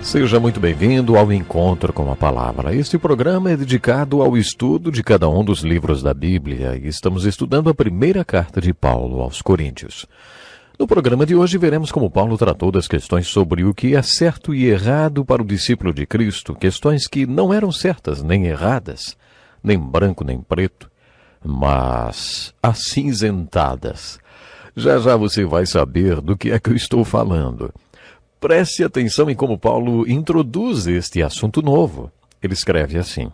Seja muito bem-vindo ao Encontro com a Palavra. Este programa é dedicado ao estudo de cada um dos livros da Bíblia e estamos estudando a primeira carta de Paulo aos Coríntios. No programa de hoje veremos como Paulo tratou das questões sobre o que é certo e errado para o discípulo de Cristo, questões que não eram certas nem erradas, nem branco nem preto, mas acinzentadas. Já já você vai saber do que é que eu estou falando. Preste atenção em como Paulo introduz este assunto novo. Ele escreve assim: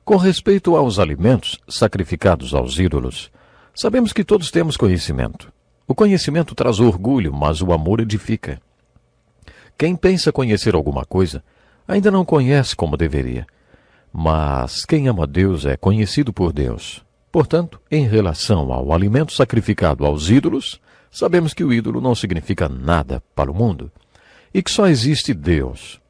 com respeito aos alimentos sacrificados aos ídolos, sabemos que todos temos conhecimento. O conhecimento traz orgulho, mas o amor edifica. Quem pensa conhecer alguma coisa, ainda não conhece como deveria. Mas quem ama Deus é conhecido por Deus. Portanto, em relação ao alimento sacrificado aos ídolos, sabemos que o ídolo não significa nada para o mundo e que só existe Deus.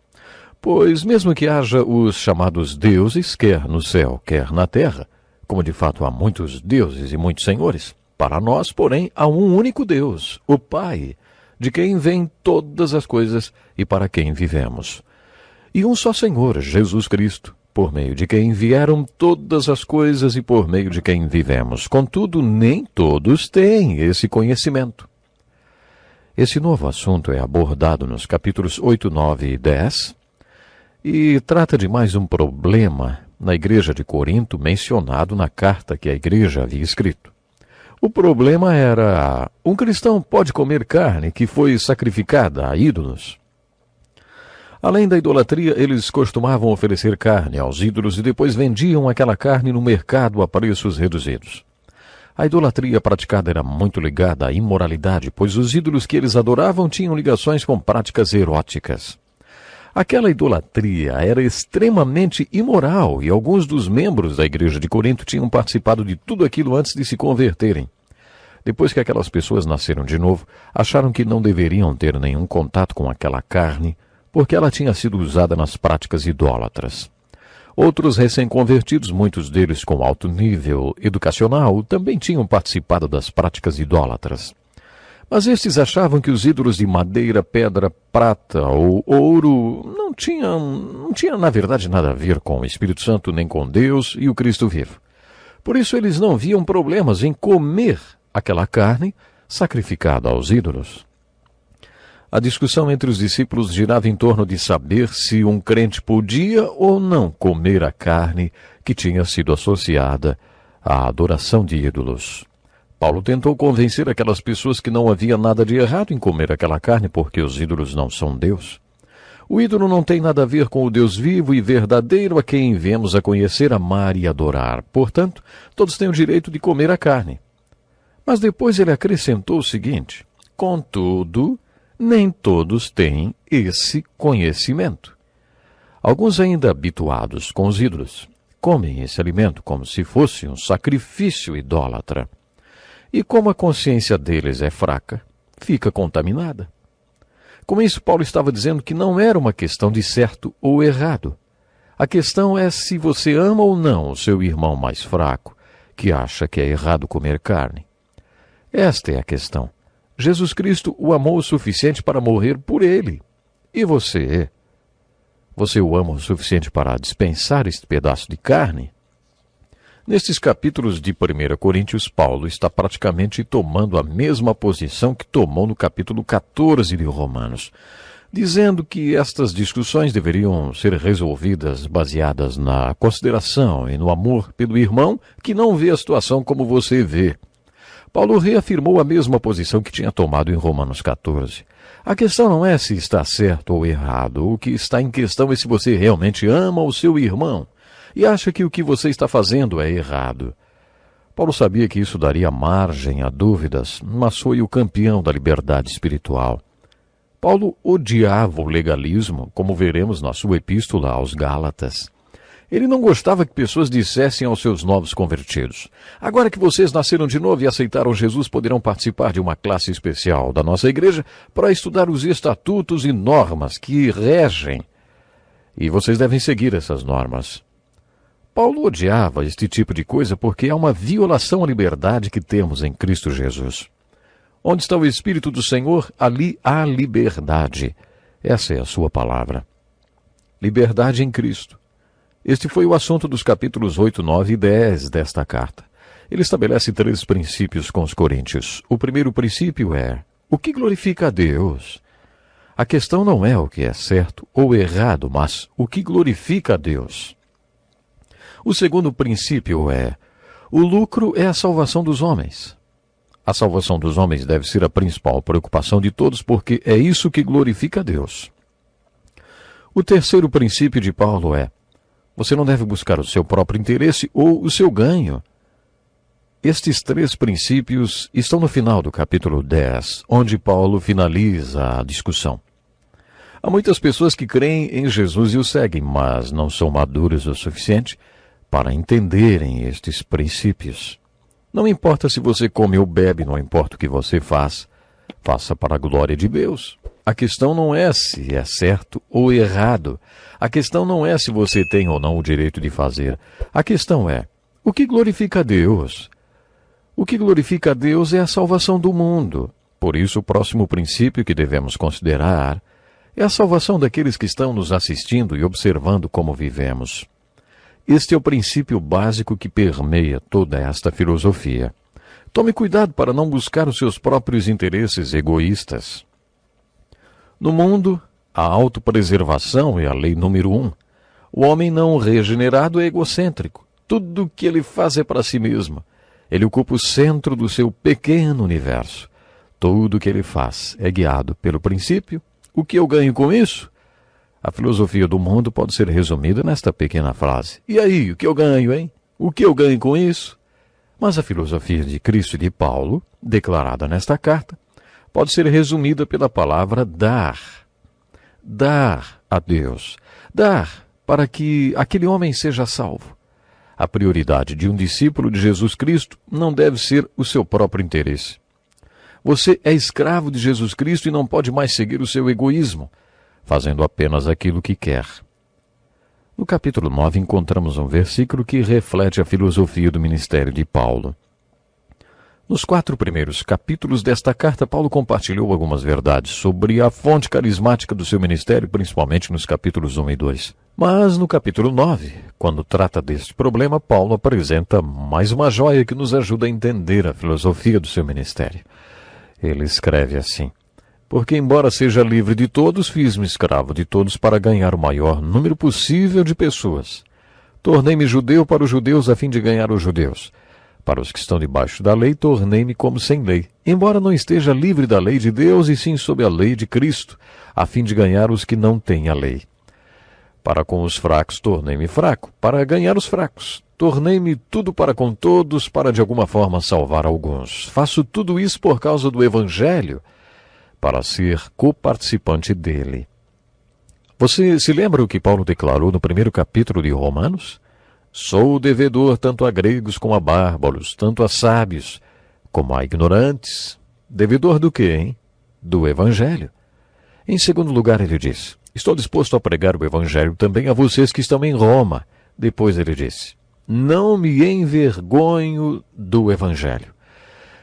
Pois mesmo que haja os chamados deuses, quer no céu, quer na terra, como de fato há muitos deuses e muitos senhores, para nós, porém, há um único Deus, o Pai, de quem vêm todas as coisas e para quem vivemos. E um só Senhor, Jesus Cristo, por meio de quem vieram todas as coisas e por meio de quem vivemos. Contudo, nem todos têm esse conhecimento. Esse novo assunto é abordado nos capítulos 8, 9 e 10 e trata de mais um problema na igreja de Corinto mencionado na carta que a igreja havia escrito. O problema era: um cristão pode comer carne que foi sacrificada a ídolos? Além da idolatria, eles costumavam oferecer carne aos ídolos e depois vendiam aquela carne no mercado a preços reduzidos. A idolatria praticada era muito ligada à imoralidade, pois os ídolos que eles adoravam tinham ligações com práticas eróticas. Aquela idolatria era extremamente imoral e alguns dos membros da igreja de Corinto tinham participado de tudo aquilo antes de se converterem. Depois que aquelas pessoas nasceram de novo, acharam que não deveriam ter nenhum contato com aquela carne, porque ela tinha sido usada nas práticas idólatras. Outros recém-convertidos, muitos deles com alto nível educacional, também tinham participado das práticas idólatras. Mas estes achavam que os ídolos de madeira, pedra, prata ou ouro não tinham na verdade nada a ver com o Espírito Santo, nem com Deus e o Cristo vivo. Por isso eles não viam problemas em comer aquela carne sacrificada aos ídolos. A discussão entre os discípulos girava em torno de saber se um crente podia ou não comer a carne que tinha sido associada à adoração de ídolos. Paulo tentou convencer aquelas pessoas que não havia nada de errado em comer aquela carne porque os ídolos não são Deus. O ídolo não tem nada a ver com o Deus vivo e verdadeiro a quem viemos a conhecer, amar e adorar. Portanto, todos têm o direito de comer a carne. Mas depois ele acrescentou o seguinte: contudo, nem todos têm esse conhecimento. Alguns ainda habituados com os ídolos comem esse alimento como se fosse um sacrifício idólatra. E como a consciência deles é fraca, fica contaminada. Com isso, Paulo estava dizendo que não era uma questão de certo ou errado. A questão é se você ama ou não o seu irmão mais fraco, que acha que é errado comer carne. Esta é a questão. Jesus Cristo o amou o suficiente para morrer por ele. E você? Você o ama o suficiente para dispensar este pedaço de carne? Nestes capítulos de 1 Coríntios, Paulo está praticamente tomando a mesma posição que tomou no capítulo 14 de Romanos, dizendo que estas discussões deveriam ser resolvidas baseadas na consideração e no amor pelo irmão que não vê a situação como você vê. Paulo reafirmou a mesma posição que tinha tomado em Romanos 14. A questão não é se está certo ou errado. O que está em questão é se você realmente ama o seu irmão e acha que o que você está fazendo é errado. Paulo sabia que isso daria margem a dúvidas, mas foi o campeão da liberdade espiritual. Paulo odiava o legalismo, como veremos na sua epístola aos Gálatas. Ele não gostava que pessoas dissessem aos seus novos convertidos: agora que vocês nasceram de novo e aceitaram Jesus, poderão participar de uma classe especial da nossa igreja para estudar os estatutos e normas que regem. E vocês devem seguir essas normas. Paulo odiava este tipo de coisa porque é uma violação à liberdade que temos em Cristo Jesus. Onde está o Espírito do Senhor, ali há liberdade. Essa é a sua palavra. Liberdade em Cristo. Este foi o assunto dos capítulos 8, 9 e 10 desta carta. Ele estabelece 3 princípios com os coríntios. O primeiro princípio é: o que glorifica a Deus? A questão não é o que é certo ou errado, mas o que glorifica a Deus. O segundo princípio é: o lucro é a salvação dos homens. A salvação dos homens deve ser a principal preocupação de todos, porque é isso que glorifica a Deus. O terceiro princípio de Paulo é: você não deve buscar o seu próprio interesse ou o seu ganho. Estes 3 princípios estão no final do capítulo 10, onde Paulo finaliza a discussão. Há muitas pessoas que creem em Jesus e o seguem, mas não são maduras o suficiente para entenderem estes princípios. Não importa se você come ou bebe, não importa o que você faz, faça para a glória de Deus. A questão não é se é certo ou errado. A questão não é se você tem ou não o direito de fazer. A questão é: o que glorifica a Deus? O que glorifica a Deus é a salvação do mundo. Por isso, o próximo princípio que devemos considerar é a salvação daqueles que estão nos assistindo e observando como vivemos. Este é o princípio básico que permeia toda esta filosofia. Tome cuidado para não buscar os seus próprios interesses egoístas. No mundo, a autopreservação é a lei número 1. O homem não regenerado é egocêntrico. Tudo o que ele faz é para si mesmo. Ele ocupa o centro do seu pequeno universo. Tudo o que ele faz é guiado pelo princípio: o que eu ganho com isso? A filosofia do mundo pode ser resumida nesta pequena frase: e aí, o que eu ganho, hein? O que eu ganho com isso? Mas a filosofia de Cristo e de Paulo, declarada nesta carta, pode ser resumida pela palavra dar. Dar a Deus. Dar para que aquele homem seja salvo. A prioridade de um discípulo de Jesus Cristo não deve ser o seu próprio interesse. Você é escravo de Jesus Cristo e não pode mais seguir o seu egoísmo, fazendo apenas aquilo que quer. No capítulo 9 encontramos um versículo que reflete a filosofia do ministério de Paulo. Nos 4 primeiros capítulos desta carta, Paulo compartilhou algumas verdades sobre a fonte carismática do seu ministério, principalmente nos capítulos 1 e 2. Mas no capítulo 9, quando trata deste problema, Paulo apresenta mais uma joia que nos ajuda a entender a filosofia do seu ministério. Ele escreve assim: porque, embora seja livre de todos, fiz-me escravo de todos para ganhar o maior número possível de pessoas. Tornei-me judeu para os judeus a fim de ganhar os judeus. Para os que estão debaixo da lei, tornei-me como sem lei, embora não esteja livre da lei de Deus, e sim sob a lei de Cristo, a fim de ganhar os que não têm a lei. Para com os fracos, tornei-me fraco, para ganhar os fracos. Tornei-me tudo para com todos, para de alguma forma salvar alguns. Faço tudo isso por causa do Evangelho, para ser coparticipante dele. Você se lembra o que Paulo declarou no primeiro capítulo de Romanos? Sou devedor tanto a gregos como a bárbaros, tanto a sábios como a ignorantes. Devedor do quê, hein? Do Evangelho. Em segundo lugar, ele diz: estou disposto a pregar o Evangelho também a vocês que estão em Roma. Depois ele disse: não me envergonho do Evangelho.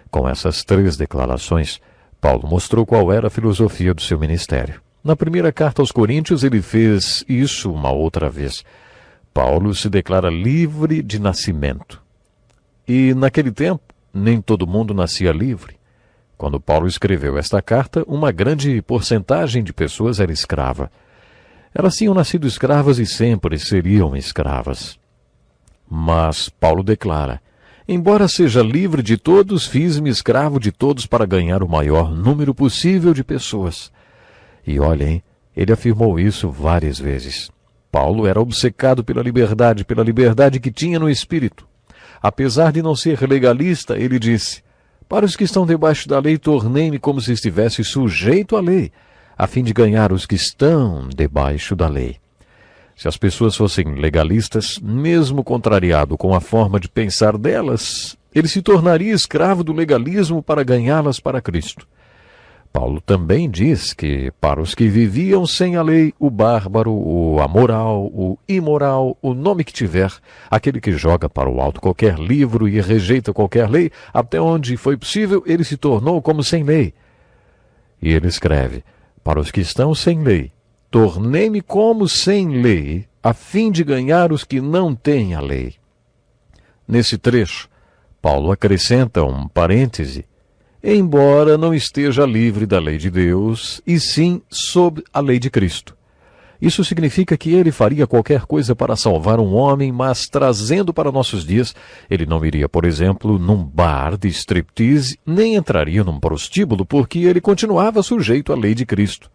Com essas 3 declarações, Paulo mostrou qual era a filosofia do seu ministério. Na primeira carta aos Coríntios, ele fez isso uma outra vez. Paulo se declara livre de nascimento. E naquele tempo, nem todo mundo nascia livre. Quando Paulo escreveu esta carta, uma grande porcentagem de pessoas era escrava. Elas tinham nascido escravas e sempre seriam escravas. Mas Paulo declara: embora seja livre de todos, fiz-me escravo de todos para ganhar o maior número possível de pessoas. E olhem, ele afirmou isso várias vezes. Paulo era obcecado pela liberdade que tinha no espírito. Apesar de não ser legalista, ele disse: para os que estão debaixo da lei, tornei-me como se estivesse sujeito à lei, a fim de ganhar os que estão debaixo da lei. Se as pessoas fossem legalistas, mesmo contrariado com a forma de pensar delas, ele se tornaria escravo do legalismo para ganhá-las para Cristo. Paulo também diz que, para os que viviam sem a lei, o bárbaro, o amoral, o imoral, o nome que tiver, aquele que joga para o alto qualquer livro e rejeita qualquer lei, até onde foi possível, ele se tornou como sem lei. E ele escreve: Para os que estão sem lei, tornei-me como sem lei, a fim de ganhar os que não têm a lei. Nesse trecho, Paulo acrescenta um parêntese, embora não esteja livre da lei de Deus, e sim sob a lei de Cristo. Isso significa que ele faria qualquer coisa para salvar um homem, mas trazendo para nossos dias, ele não iria, por exemplo, num bar de striptease, nem entraria num prostíbulo, porque ele continuava sujeito à lei de Cristo.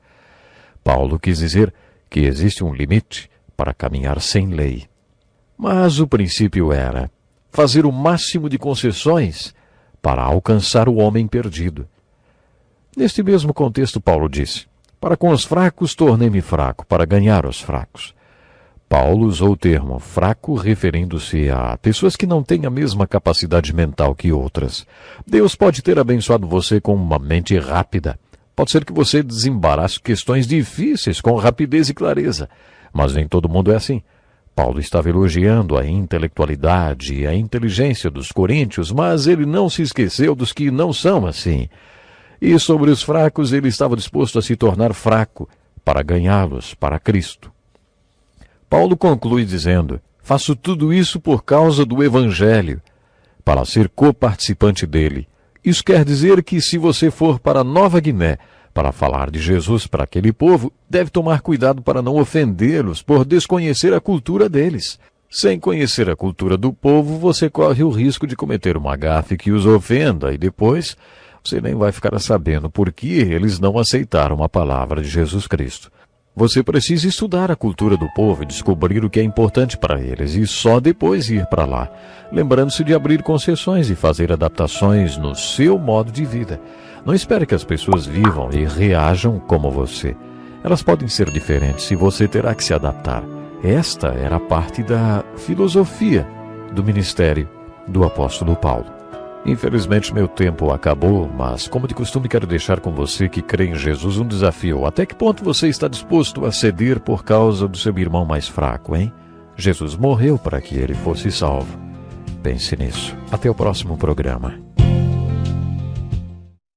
Paulo quis dizer que existe um limite para caminhar sem lei. Mas o princípio era fazer o máximo de concessões para alcançar o homem perdido. Neste mesmo contexto, Paulo disse, para com os fracos tornei-me fraco, para ganhar os fracos. Paulo usou o termo fraco referindo-se a pessoas que não têm a mesma capacidade mental que outras. Deus pode ter abençoado você com uma mente rápida. Pode ser que você desembarace questões difíceis com rapidez e clareza, mas nem todo mundo é assim. Paulo estava elogiando a intelectualidade e a inteligência dos coríntios, mas ele não se esqueceu dos que não são assim. E sobre os fracos ele estava disposto a se tornar fraco para ganhá-los para Cristo. Paulo conclui dizendo, faço tudo isso por causa do Evangelho, para ser coparticipante dele. Isso quer dizer que se você for para Nova Guiné para falar de Jesus para aquele povo, deve tomar cuidado para não ofendê-los por desconhecer a cultura deles. Sem conhecer a cultura do povo, você corre o risco de cometer uma gafe que os ofenda e depois você nem vai ficar sabendo por que eles não aceitaram a palavra de Jesus Cristo. Você precisa estudar a cultura do povo e descobrir o que é importante para eles e só depois ir para lá, lembrando-se de abrir concessões e fazer adaptações no seu modo de vida. Não espere que as pessoas vivam e reajam como você. Elas podem ser diferentes e você terá que se adaptar. Esta era parte da filosofia do ministério do apóstolo Paulo. Infelizmente meu tempo acabou, mas como de costume quero deixar com você que crê em Jesus um desafio. Até que ponto você está disposto a ceder por causa do seu irmão mais fraco, hein? Jesus morreu para que ele fosse salvo. Pense nisso. Até o próximo programa.